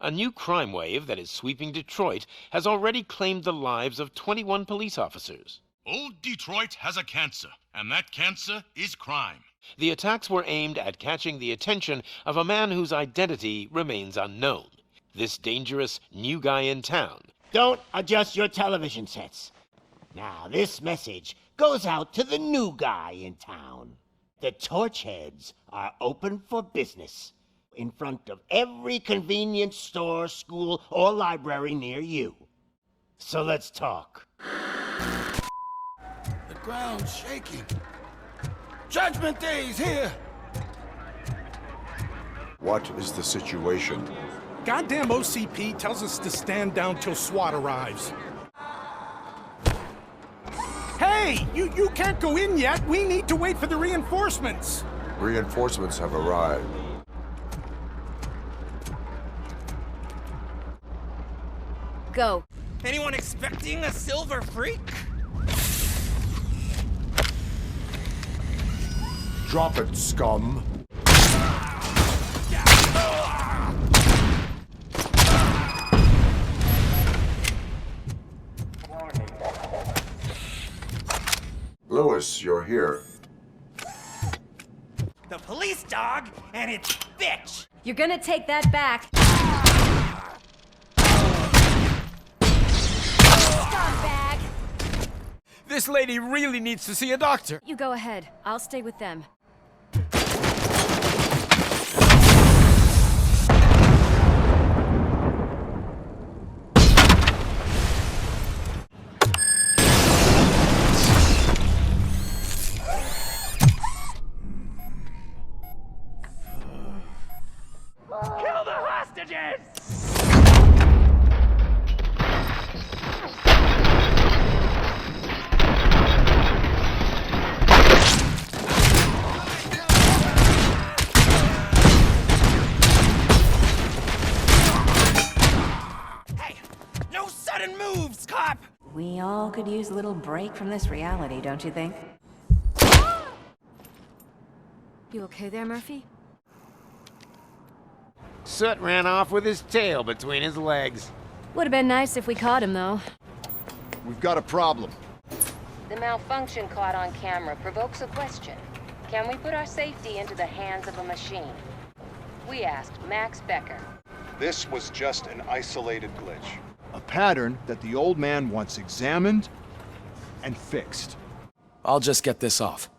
A new crime wave that is sweeping Detroit has already claimed the lives of 21 police officers. Old Detroit has a cancer, and that cancer is crime. The attacks were aimed at catching the attention of a man whose identity remains unknown. This dangerous new guy in town. Don't adjust your television sets. Now, this message goes out to the new guy in town. The Torchheads are open for business in front of every convenience store, school, or library near you. So let's talk. The ground's shaking. Judgment Day's here! What is the situation? Goddamn OCP tells us to stand down till SWAT arrives. Hey! You can't go in yet! We need to wait for the reinforcements! Reinforcements have arrived. Go. Anyone expecting a silver freak? Drop it, scum. Lewis, you're here. The police dog and its bitch! You're gonna take that back. Scumbag! This lady really needs to see a doctor. You go ahead. I'll stay with them. Kill the hostages! Hey, no sudden moves, cop! We all could use a little break from this reality, don't you think? You okay there, Murphy? Soot ran off with his tail between his legs. Would have been nice if we caught him, though. We've got a problem. The malfunction caught on camera provokes a question. Can we put our safety into the hands of a machine? We asked Max Becker. This was just an isolated glitch. A pattern that the old man wants examined and fixed. I'll just get this off.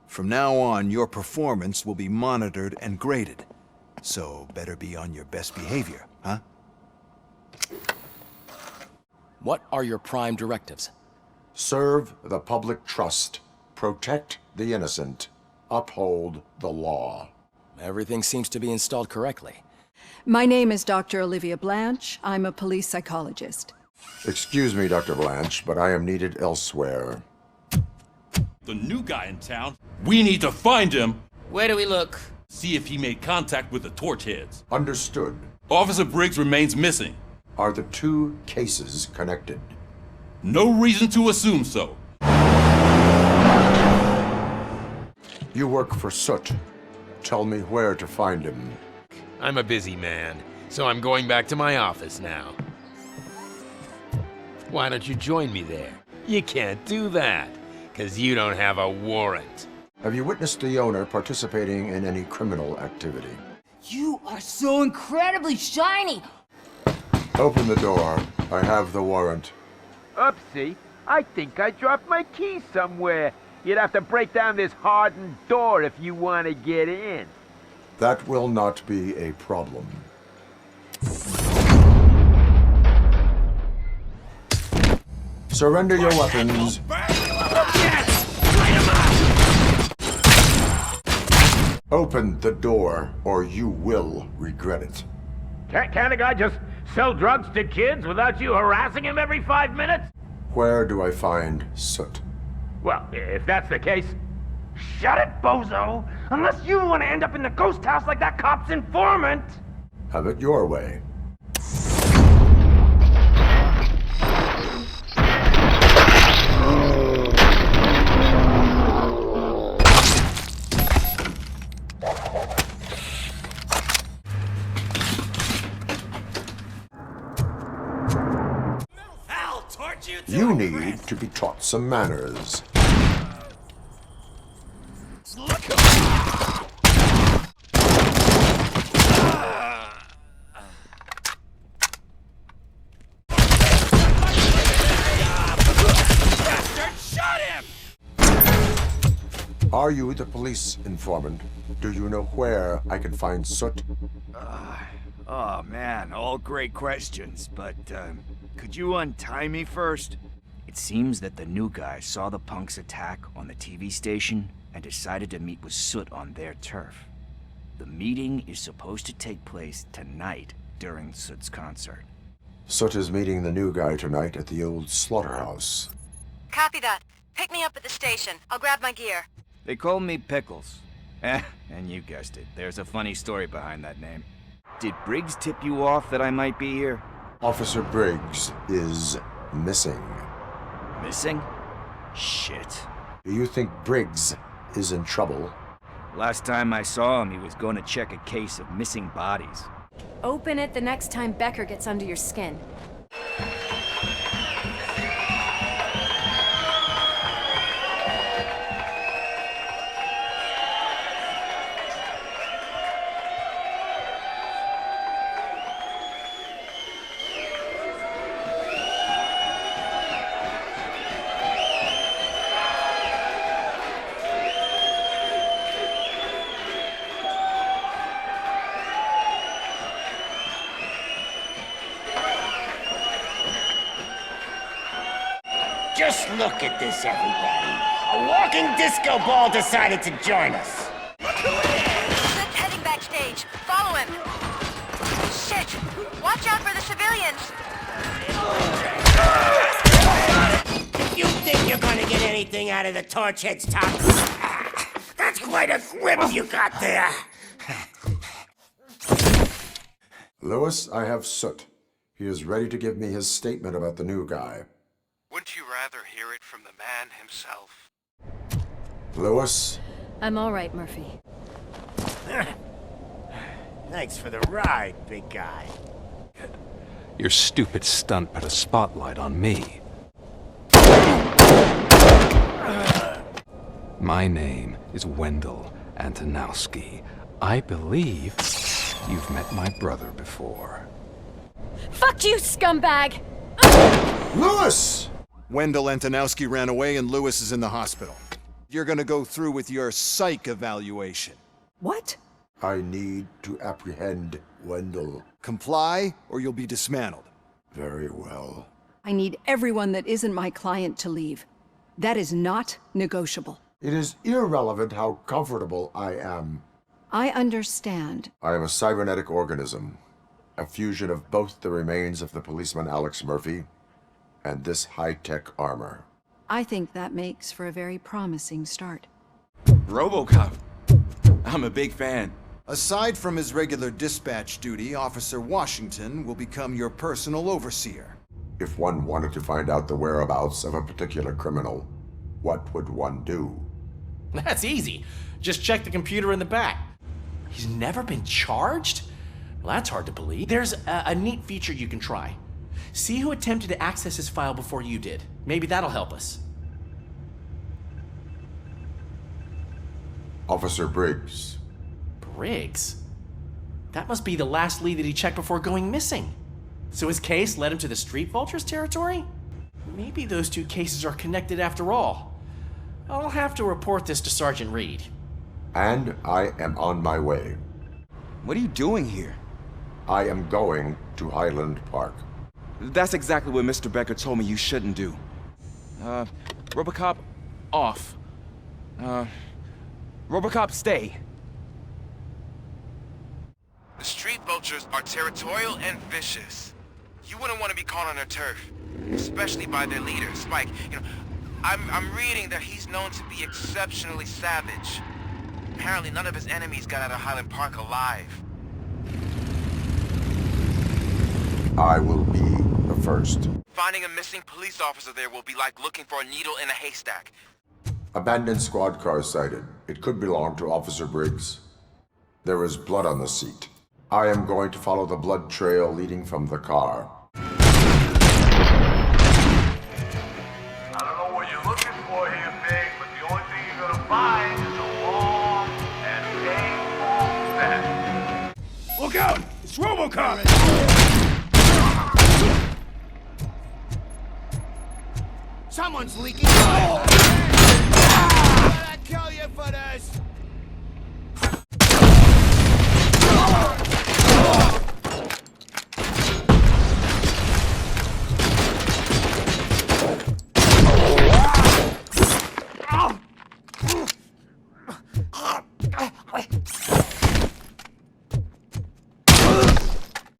From now on, your performance will be monitored and graded. So better be on your best behavior, huh? What are your prime directives? Serve the public trust. Protect the innocent. Uphold the law. Everything seems to be installed correctly. My name is Dr. Olivia Blanche. I'm a police psychologist. Excuse me, Dr. Blanche, but I am needed elsewhere. The new guy in town, we need to find him. Where do we look? See if he made contact with the Torchheads. Understood. Officer Briggs remains missing. Are the two cases connected? No reason to assume so. You work for Soot. Tell me where to find him. I'm a busy man, so I'm going back to my office now. Why don't you join me there? You can't do that, 'cause you don't have a warrant. Have you witnessed the owner participating in any criminal activity? You are so incredibly shiny! Open the door. I have the warrant. Oopsie, I think I dropped my keys somewhere. You'd have to break down this hardened door if you want to get in. That will not be a problem. Surrender your weapons. Open the door, or you will regret it. Can't a guy just sell drugs to kids without you harassing him every 5 minutes? Where do I find Soot? Well, if that's the case, shut it, bozo! Unless you want to end up in the ghost house like that cop's informant! Have it your way. You need to be taught some manners. Are you the police informant? Do you know where I can find Soot? Oh man, all great questions, but could you untie me first? It seems that the new guy saw the punks attack on the TV station and decided to meet with Soot on their turf. The meeting is supposed to take place tonight during Soot's concert. Soot is meeting the new guy tonight at the old slaughterhouse. Copy that. Pick me up at the station. I'll grab my gear. They call me Pickles. And you guessed it, there's a funny story behind that name. Did Briggs tip you off that I might be here? Officer Briggs is missing. Missing? Shit. Do you think Briggs is in trouble? Last time I saw him, he was going to check a case of missing bodies. Open it the next time Becker gets under your skin. Just look at this, everybody. A walking disco ball decided to join us. Soot's heading backstage. Follow him. Shit! Watch out for the civilians. If you think you're gonna get anything out of the Torchhead's top, that's quite a grip you got there. Lewis, I have Soot. He is ready to give me his statement about the new guy. Wouldn't you rather hear it from the man himself? Lewis? I'm all right, Murphy. Thanks for the ride, big guy. Your stupid stunt put a spotlight on me. My name is Wendell Antonowski. I believe you've met my brother before. Fuck you, scumbag! Lewis! Wendell Antonowski ran away and Lewis is in the hospital. You're gonna go through with your psych evaluation. What? I need to apprehend Wendell. Comply, or you'll be dismantled. Very well. I need everyone that isn't my client to leave. That is not negotiable. It is irrelevant how comfortable I am. I understand. I am a cybernetic organism, a fusion of both the remains of the policeman Alex Murphy and this high-tech armor. I think that makes for a very promising start. Robocop. I'm a big fan. Aside from his regular dispatch duty, Officer Washington will become your personal overseer. If one wanted to find out the whereabouts of a particular criminal, what would one do? That's easy. Just check the computer in the back. He's never been charged? Well, that's hard to believe. There's a neat feature you can try. See who attempted to access his file before you did. Maybe that'll help us. Officer Briggs. Briggs? That must be the last lead that he checked before going missing. So his case led him to the Street Vultures territory? Maybe those two cases are connected after all. I'll have to report this to Sergeant Reed. And I am on my way. What are you doing here? I am going to Highland Park. That's exactly what Mr. Becker told me you shouldn't do. Robocop, off. Robocop, stay. The Street Vultures are territorial and vicious. You wouldn't want to be caught on their turf, especially by their leader, Spike. You know, I'm reading that he's known to be exceptionally savage. Apparently none of his enemies got out of Highland Park alive. I will be the first. Finding a missing police officer there will be like looking for a needle in a haystack. Abandoned squad car sighted. It could belong to Officer Briggs. There is blood on the seat. I am going to follow the blood trail leading from the car. Look out! It's Robocop! Someone's leaking oil! I'll kill you for this!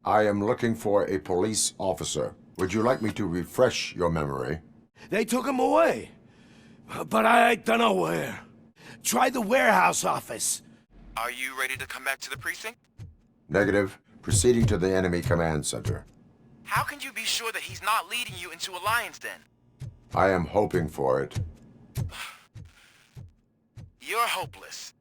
I am looking for a police officer. Would you like me to refresh your memory? They took him away. But I don't know where. Try the warehouse office. Are you ready to come back to the precinct? Negative. Proceeding to the enemy command center. How can you be sure that he's not leading you into a lion's den? I am hoping for it. You're hopeless.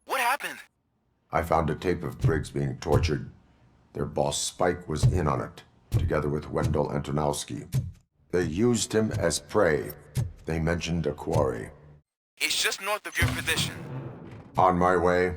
What happened? I found a tape of Briggs being tortured. Their boss Spike was in on it, together with Wendell Antonowski. They used him as prey. They mentioned a quarry. It's just north of your position. On my way.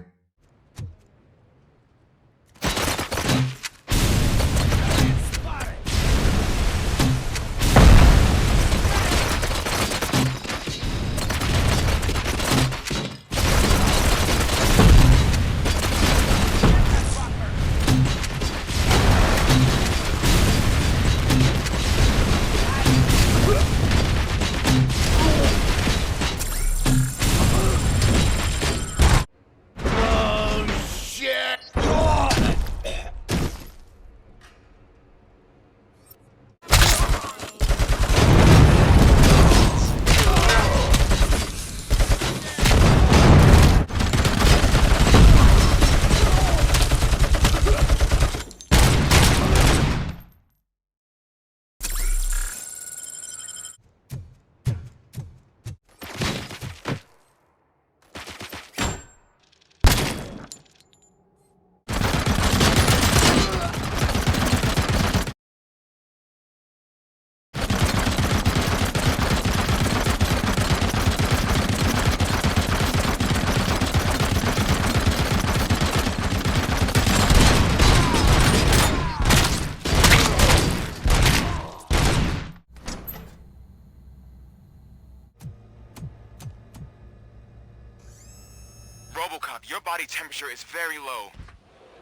Robocop, your body temperature is very low.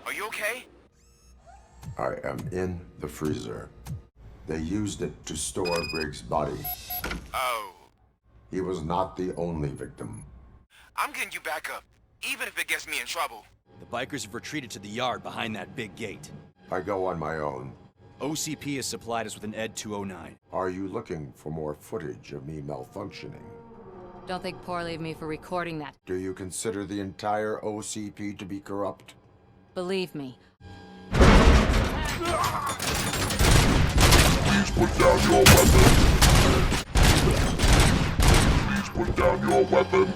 Are you okay? I am in the freezer. They used it to store Briggs' body. Oh. He was not the only victim. I'm getting you back up, even if it gets me in trouble. The bikers have retreated to the yard behind that big gate. I go on my own. OCP has supplied us with an ED 209. Are you looking for more footage of me malfunctioning? Don't think poorly of me for recording that. Do you consider the entire OCP to be corrupt? Believe me. Please put down your weapon. Please put down your weapon.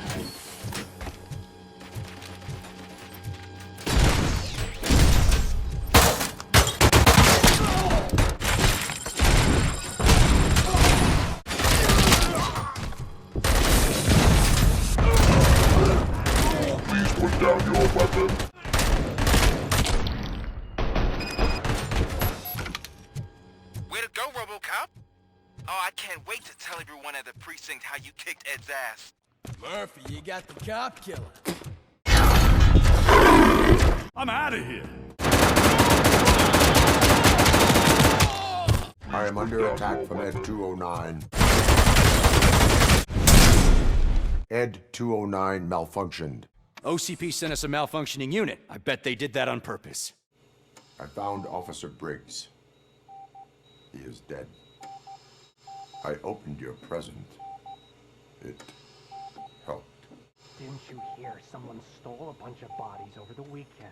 Please put down your weapon. Way to go, Robocop! Oh, I can't wait to tell everyone at the precinct how you kicked Ed's ass. Murphy, you got the cop killer. I'm out of here. I am under attack from Ed 209. Ed 209 malfunctioned. OCP sent us a malfunctioning unit. I bet they did that on purpose. I found Officer Briggs. He is dead. I opened your present. It helped. to hear someone stole a bunch of bodies over the weekend.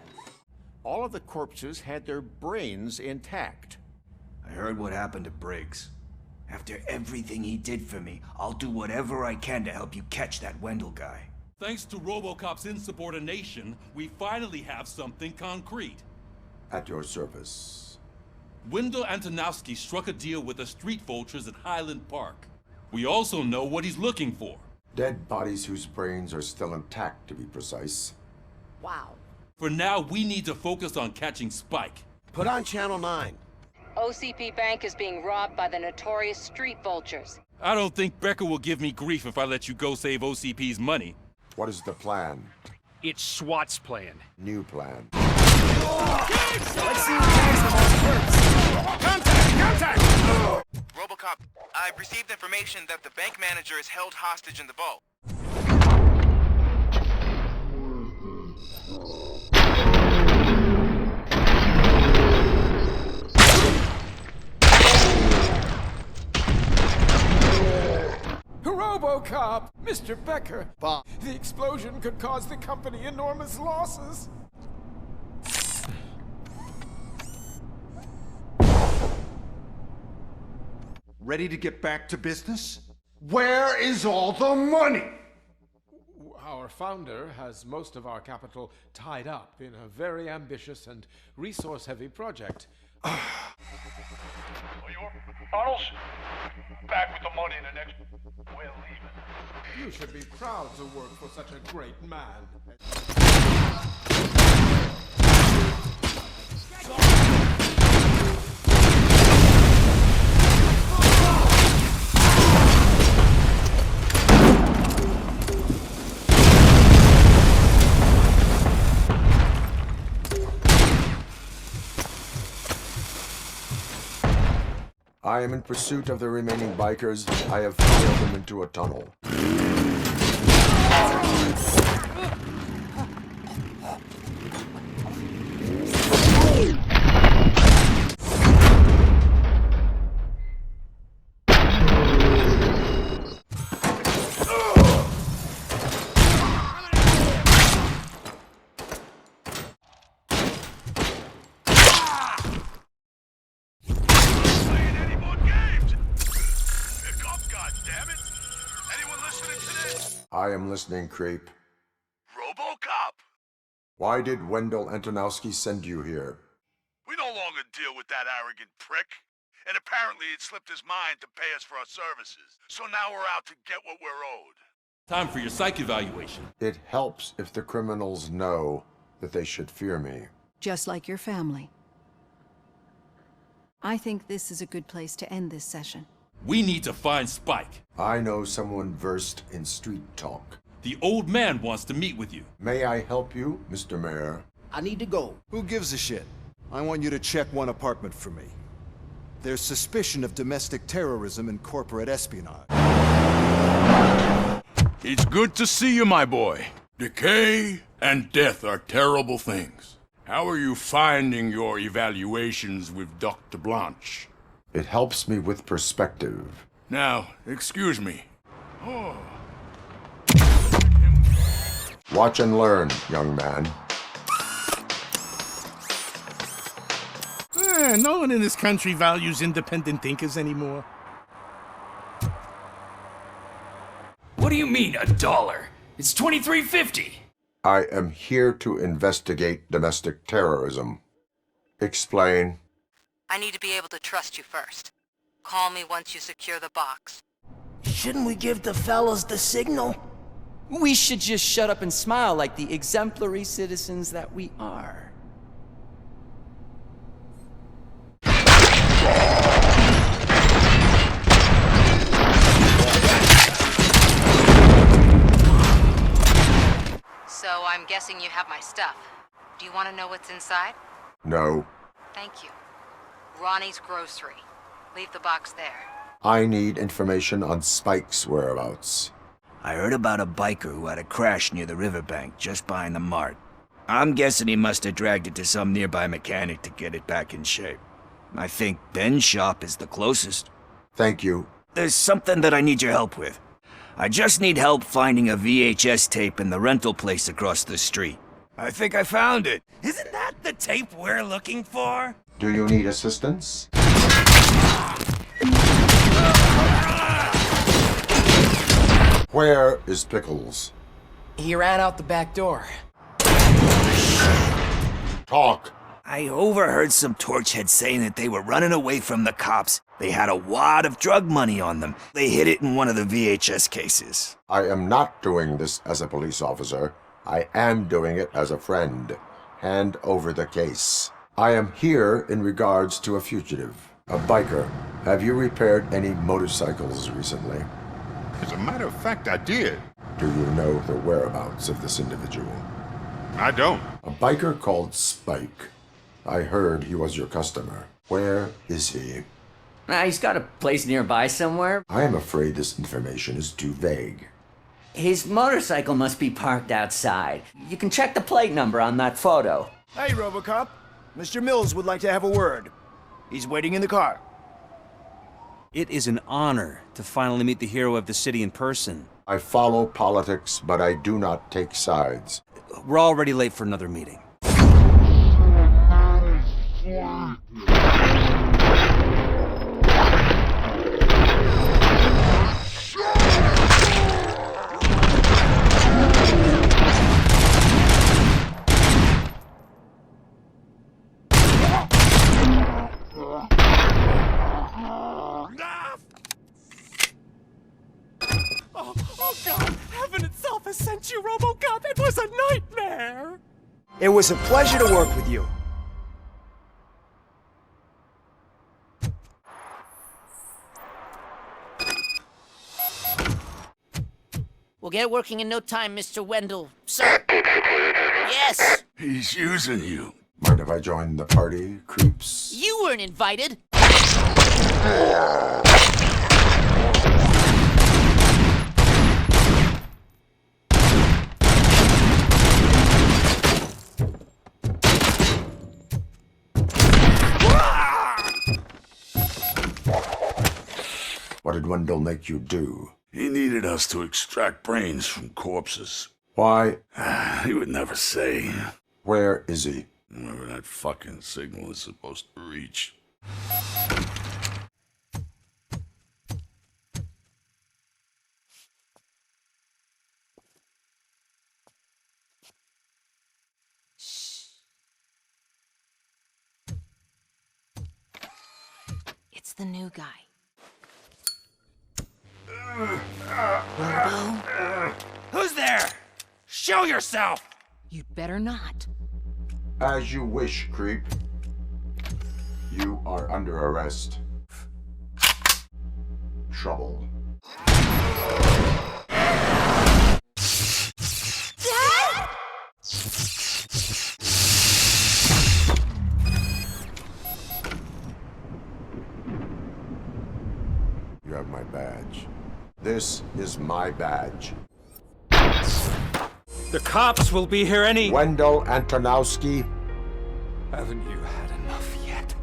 All of the corpses had their brains intact. I heard what happened to Briggs. After everything he did for me, I'll do whatever I can to help you catch that Wendell guy. Thanks to Robocop's insubordination, we finally have something concrete. At your service. Wendell Antonowski struck a deal with the street vultures at Highland Park. We also know what he's looking for. Dead bodies whose brains are still intact, to be precise. Wow. For now, we need to focus on catching Spike. Put on Channel 9. OCP Bank is being robbed by the notorious street vultures. I don't think Becker will give me grief if I let you go save OCP's money. What is the plan? It's SWAT's plan. New plan. Let's see who takes the most hurts. Contact! Robocop, I've received information that the bank manager is held hostage in the vault. Robocop! Mr. Becker! Bob. The explosion could cause the company enormous losses. Ready to get back to business? Where is all the money? Our founder has most of our capital tied up in a very ambitious and resource-heavy project. Arnold, back with the money in the next... We're leaving. You should be proud to work for such a great man. I am in pursuit of the remaining bikers. I have followed them into a tunnel. I am listening, creep. Robocop! Why did Wendell Antonowski send you here? We no longer deal with that arrogant prick. And apparently it slipped his mind to pay us for our services. So now we're out to get what we're owed. Time for your psych evaluation. It helps if the criminals know that they should fear me. Just like your family. I think this is a good place to end this session. We need to find Spike. I know someone versed in street talk. The old man wants to meet with you. May I help you, Mr. Mayor? I need to go. Who gives a shit? I want you to check one apartment for me. There's suspicion of domestic terrorism and corporate espionage. It's good to see you, my boy. Decay and death are terrible things. How are you finding your evaluations with Dr. Blanche? It helps me with perspective. Now, excuse me. Oh. Watch and learn, young man. No one in this country values independent thinkers anymore. What do you mean, $1? It's $23.50. I am here to investigate domestic terrorism. Explain. I need to be able to trust you first. Call me once you secure the box. Shouldn't we give the fellas the signal? We should just shut up and smile like the exemplary citizens that we are. So I'm guessing you have my stuff. Do you want to know what's inside? No. Thank you. Ronnie's grocery. Leave the box there. I need information on Spike's whereabouts. I heard about a biker who had a crash near the riverbank just behind the mart. I'm guessing he must have dragged it to some nearby mechanic to get it back in shape. I think Ben's shop is the closest. Thank you. There's something that I need your help with. I just need help finding a VHS tape in the rental place across the street. I think I found it. Isn't that the tape we're looking for? Do you need assistance? Where is Pickles? He ran out the back door. Talk. I overheard some torchheads saying that they were running away from the cops. They had a wad of drug money on them. They hid it in one of the VHS cases. I am not doing this as a police officer. I am doing it as a friend. Hand over the case. I am here in regards to a fugitive, a biker. Have you repaired any motorcycles recently? As a matter of fact, I did. Do you know the whereabouts of this individual? I don't. A biker called Spike. I heard he was your customer. Where is he? He's got a place nearby somewhere. I am afraid this information is too vague. His motorcycle must be parked outside. You can check the plate number on that photo. Hey, Robocop. Mr. Mills would like to have a word. He's waiting in the car. It is an honor to finally meet the hero of the city in person. I follow politics, but I do not take sides. We're already late for another meeting. Oh God! Heaven itself has sent you, Robocop! It was a nightmare! It was a pleasure to work with you. We'll get it working in no time, Mr. Wendell. Sir. Yes! He's using you. Mind if I join the party, creeps? You weren't invited! What did Wendell make you do? He needed us to extract brains from corpses. Why? He would never say. Where is he? Wherever that fucking signal is supposed to reach. It's the new guy. Who's there? Show yourself! You'd better not. As you wish, creep. You are under arrest. Trouble. Dad? You have my badge. This is my badge. The cops will be here any... Wendell Antonowski, Haven't you had enough yet?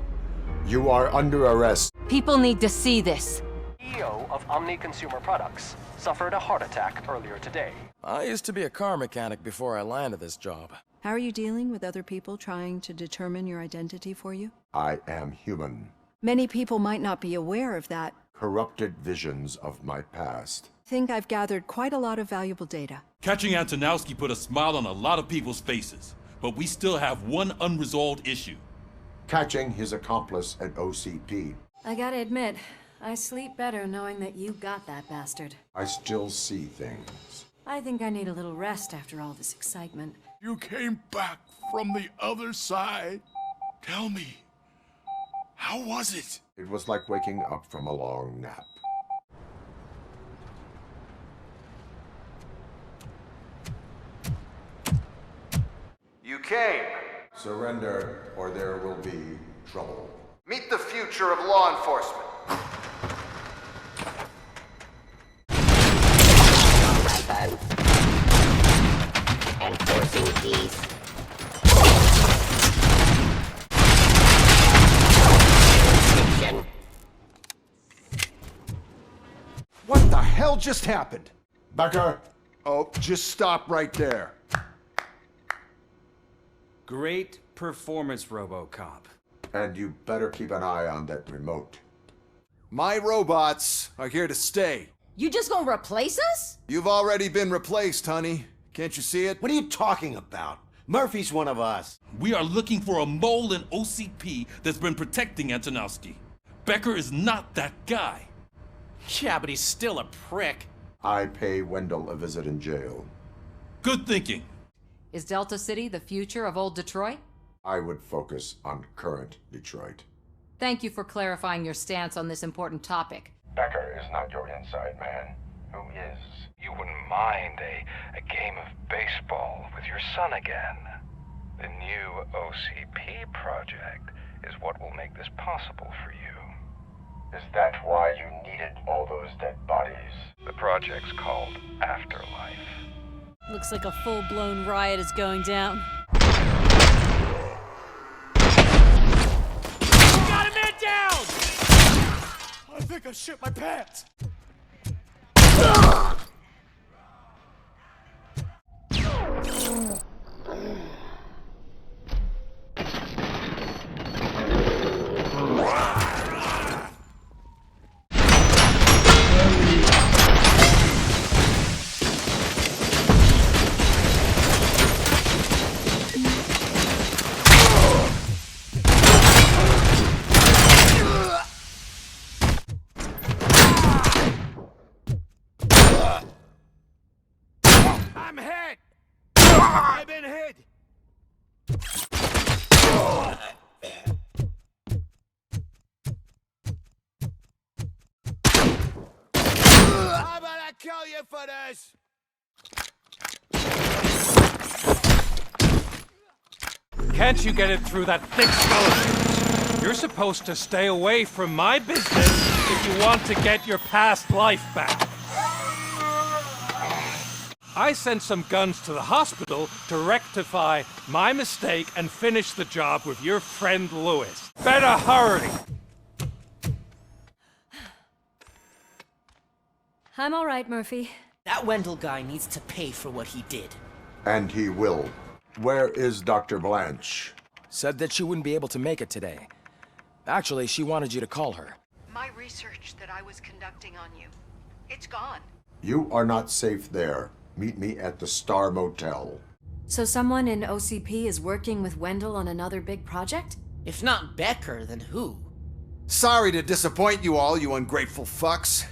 you are under arrest. People need to see this. CEO of Omni Consumer Products suffered a heart attack earlier today. I used to be a car mechanic before I landed this job. How are you dealing with other people trying to determine your identity for you? I am human. Many people might not be aware of that. Corrupted visions of my past. Think I've gathered quite a lot of valuable data. Catching Antonowski put a smile on a lot of people's faces, but we still have one unresolved issue. Catching his accomplice at OCP. I gotta admit, I sleep better knowing that you got that bastard. I still see things. I think I need a little rest after all this excitement. You came back from the other side. Tell me, how was it? It was like waking up from a long nap. You came. Surrender, or there will be trouble. Meet the future of law enforcement. Enforcing peace. What the hell just happened? Becker! Oh, just stop right there. Great performance, Robocop. And you better keep an eye on that remote. My robots are here to stay. You just gonna replace us? You've already been replaced, honey. Can't you see it? What are you talking about? Murphy's one of us. We are looking for a mole in OCP that's been protecting Antonowski. Becker is not that guy. Yeah, but he's still a prick. I pay Wendell a visit in jail. Good thinking. Is Delta City the future of old Detroit? I would focus on current Detroit. Thank you for clarifying your stance on this important topic. Becker is not your inside man. Who is? You wouldn't mind a game of baseball with your son again. The new OCP project is what will make this possible for you. Is that why you needed all those dead bodies? The project's called Afterlife. Looks like a full-blown riot is going down. Got a man down! I think I shit my pants. I'm hit! I've been hit! I'm gonna kill you for this! Can't you get it through that thick skeleton? You're supposed to stay away from my business if you want to get your past life back. I sent some guns to the hospital to rectify my mistake and finish the job with your friend Lewis. Better hurry! I'm all right, Murphy. That Wendell guy needs to pay for what he did. And he will. Where is Dr. Blanche? Said that she wouldn't be able to make it today. Actually, she wanted you to call her. My research that I was conducting on you, it's gone. You are not safe there. Meet me at the Star Motel. So someone in OCP is working with Wendell on another big project? If not Becker, then who? Sorry to disappoint you all, you ungrateful fucks.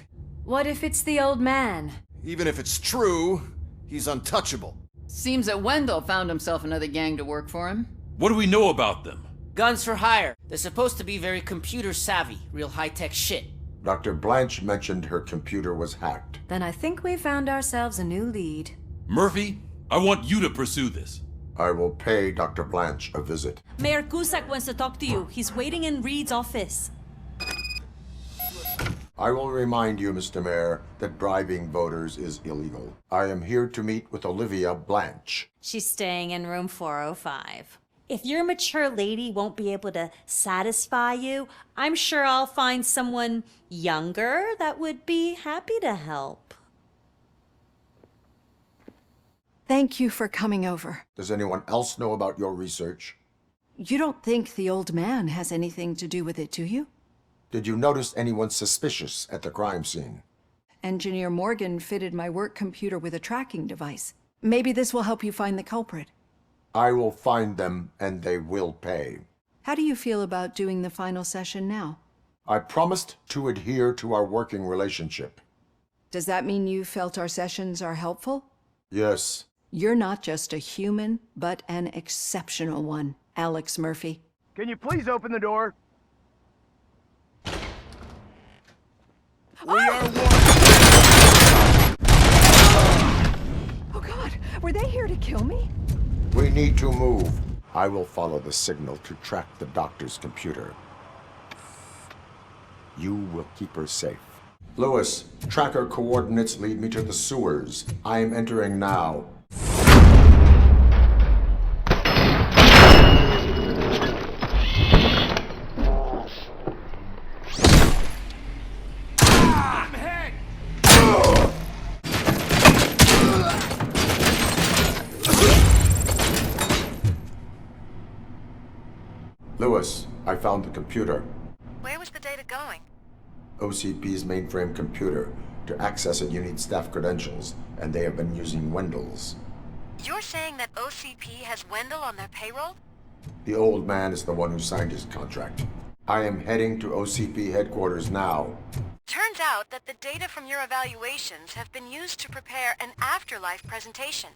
What if it's the old man? Even if it's true, he's untouchable. Seems that Wendell found himself another gang to work for him. What do we know about them? Guns for hire. They're supposed to be very computer savvy, real high-tech shit. Dr. Blanche mentioned her computer was hacked. Then I think we found ourselves a new lead. Murphy, I want you to pursue this. I will pay Dr. Blanche a visit. Mayor Cusack wants to talk to you. He's waiting in Reed's office. I will remind you, Mr. Mayor, that bribing voters is illegal. I am here to meet with Olivia Blanche. She's staying in room 405. If your mature lady won't be able to satisfy you, I'm sure I'll find someone younger that would be happy to help. Thank you for coming over. Does anyone else know about your research? You don't think the old man has anything to do with it, do you? Did you notice anyone suspicious at the crime scene? Engineer Morgan fitted my work computer with a tracking device. Maybe this will help you find the culprit. I will find them, and they will pay. How do you feel about doing the final session now? I promised to adhere to our working relationship. Does that mean you felt our sessions are helpful? Yes. You're not just a human, but an exceptional one, Alex Murphy. Can you please open the door? We are one. Oh God, were they here to kill me? We need to move. I will follow the signal to track the doctor's computer. You will keep her safe. Lewis, tracker coordinates lead me to the sewers. I am entering now. I'm hit! Lewis, I found the computer. Where was the data going? OCP's mainframe computer. To access it, you need staff credentials, and they have been using Wendell's. You're saying that OCP has Wendell on their payroll? The old man is the one who signed his contract. I am heading to OCP headquarters now. Turns out that the data from your evaluations have been used to prepare an afterlife presentation.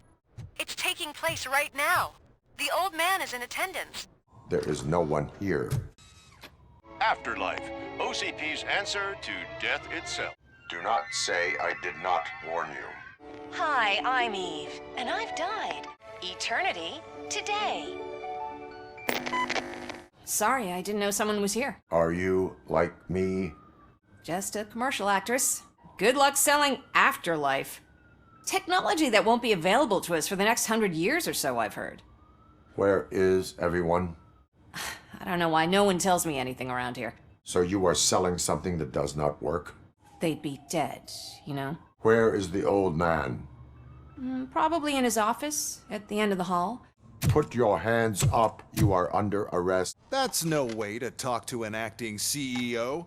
It's taking place right now. The old man is in attendance. There is no one here. Afterlife, OCP's answer to death itself. Do not say I did not warn you. Hi, I'm Eve, and I've died. Eternity today. Sorry, I didn't know someone was here. Are you like me? Just a commercial actress. Good luck selling Afterlife. Technology that won't be available to us for the next 100 years or so, I've heard. Where is everyone? I don't know why no one tells me anything around here. So you are selling something that does not work? They'd be dead, you know? Where is the old man? Probably in his office, at the end of the hall. Put your hands up. You are under arrest. That's no way to talk to an acting CEO.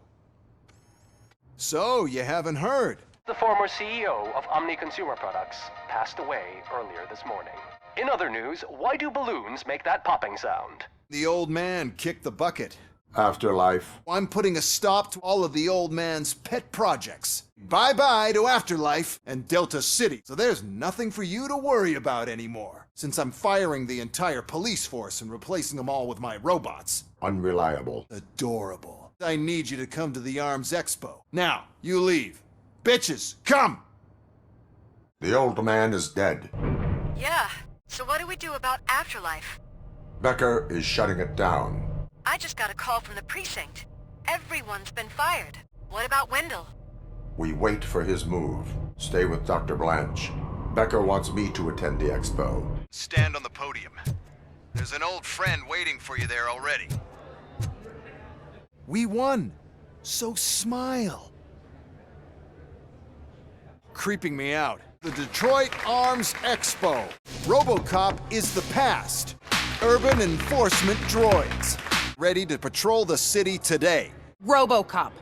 So, you haven't heard. The former CEO of Omni Consumer Products passed away earlier this morning. In other news, why do balloons make that popping sound? The old man kicked the bucket. Afterlife. I'm putting a stop to all of the old man's pet projects. Bye-bye to Afterlife and Delta City. So there's nothing for you to worry about anymore, since I'm firing the entire police force and replacing them all with my robots. Unreliable. Adorable. I need you to come to the Arms Expo. Now, you leave. Bitches, come! The old man is dead. Yeah, so what do we do about Afterlife? Becker is shutting it down. I just got a call from the precinct. Everyone's been fired. What about Wendell? We wait for his move. Stay with Dr. Blanche. Becker wants me to attend the expo. Stand on the podium. There's an old friend waiting for you there already. We won, so smile. Creeping me out. The Detroit Arms Expo. Robocop is the past. Urban enforcement droids. Ready to patrol the city today. Robocop.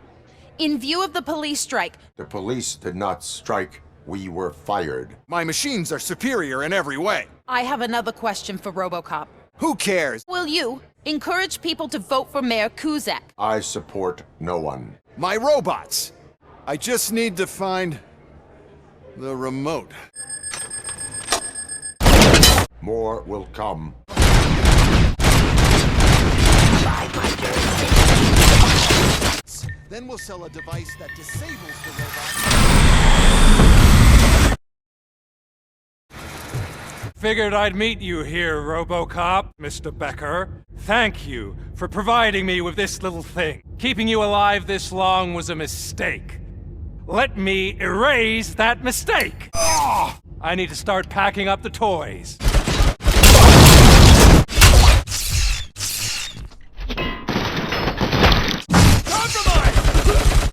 In view of the police strike... The police did not strike. We were fired. My machines are superior in every way. I have another question for Robocop. Who cares? Will you encourage people to vote for Mayor Kuzak? I support no one. My robots. I just need to find the remote. More will come. Then we'll sell a device that disables the robot. Figured I'd meet you here, Robocop, Mr. Becker. Thank you for providing me with this little thing. Keeping you alive this long was a mistake. Let me erase that mistake. Oh, I need to start packing up the toys.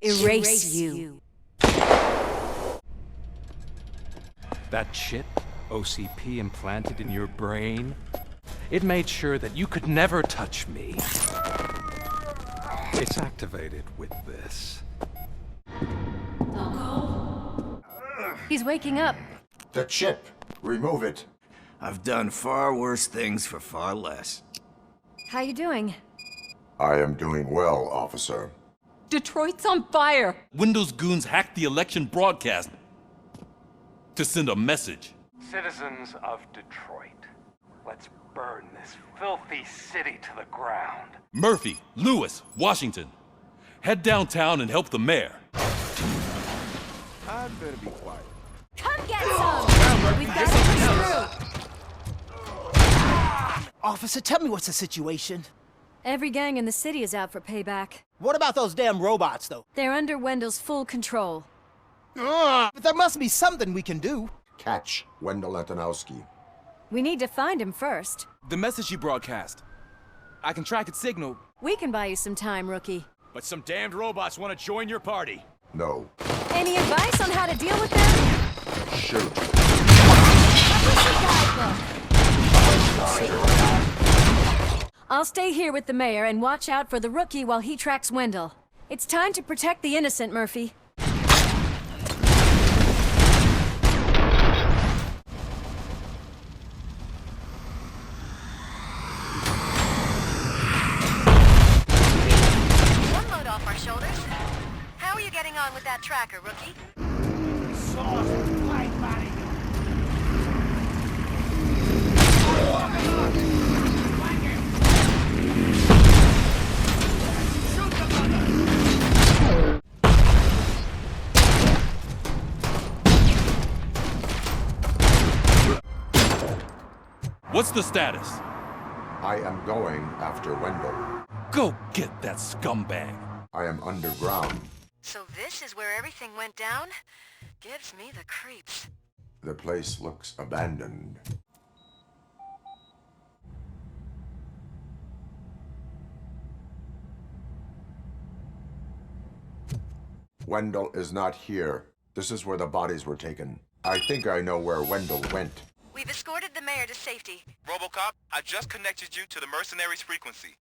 Erase you. That chip OCP implanted in your brain, it made sure that you could never touch me. It's activated with this. He's waking up. The chip. Remove it. I've done far worse things for far less. How you doing? I am doing well, officer. Detroit's on fire! Windows goons hacked the election broadcast to send a message. Citizens of Detroit, let's burn this filthy city to the ground. Murphy, Lewis, Washington. Head downtown and help the mayor. I'd better be quiet. Come get some! We've got to push through! Officer, tell me what's the situation. Every gang in the city is out for payback. What about those damn robots, though? They're under Wendell's full control. But there must be something we can do. Catch Wendell Antonowski. We need to find him first. The message you broadcast. I can track its signal. We can buy you some time, rookie. But some damned robots want to join your party. No. Any advice on how to deal with them? Shoot. On I'll stay here with the mayor and watch out for the rookie while he tracks Wendell. It's time to protect the innocent, Murphy. One load off our shoulders. How are you getting on with that tracker, rookie? What's the status? I am going after Wendell. Go get that scumbag. I am underground. So this is where everything went down? Gives me the creeps. The place looks abandoned. Wendell is not here. This is where the bodies were taken. I think I know where Wendell went. We've escorted the mayor to safety. Robocop, I just connected you to the mercenaries' frequency.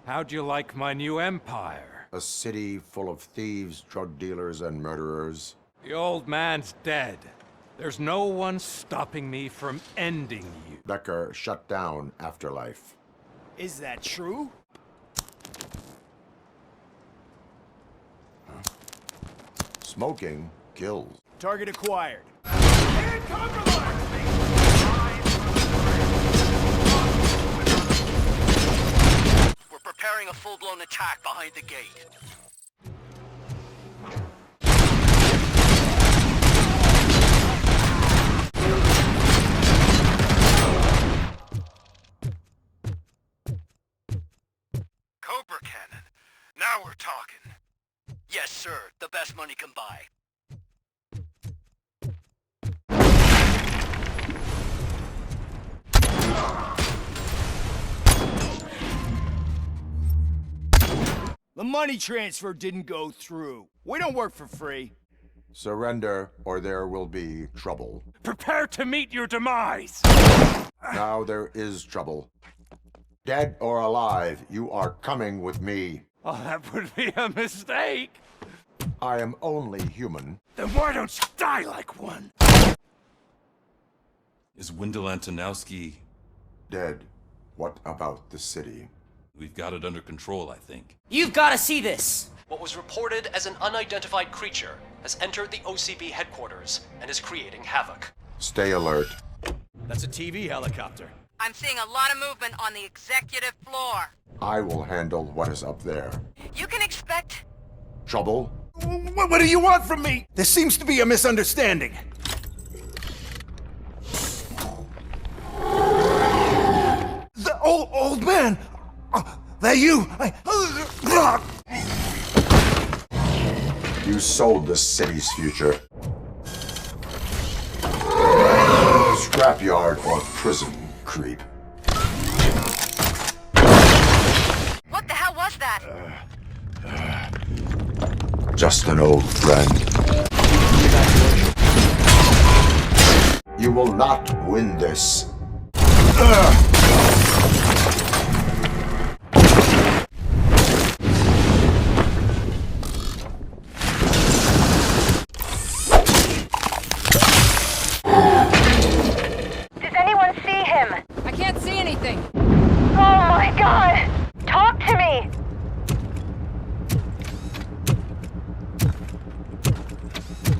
How'd you like my new empire? A city full of thieves, drug dealers, and murderers. The old man's dead. There's no one stopping me from ending you. Becker shut down Afterlife. Is that true? Smoking kills. Target acquired. We're preparing a full-blown attack behind the gate. Cobra cannon. Now we're talking. Yes, sir. The best money can buy. The money transfer didn't go through. We don't work for free. Surrender, or there will be trouble. Prepare to meet your demise! Now there is trouble. Dead or alive, you are coming with me. Oh, that would be a mistake. I am only human. Then why don't you die like one? Is Wendell Antonowski dead? What about the city? We've got it under control, I think. You've got to see this! What was reported as an unidentified creature has entered the OCB headquarters and is creating havoc. Stay alert. That's a TV helicopter. I'm seeing a lot of movement on the executive floor. I will handle what is up there. You can expect... Trouble? What do you want from me? There seems to be a misunderstanding. The old man! That you! You sold the city's future. Scrapyard or prison, creep. What the hell was that? Just an old friend. You will not win this. Does anyone see him? I can't see anything. Oh my god! Talk to me!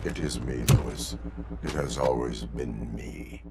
It is me, Louis. It has always been me.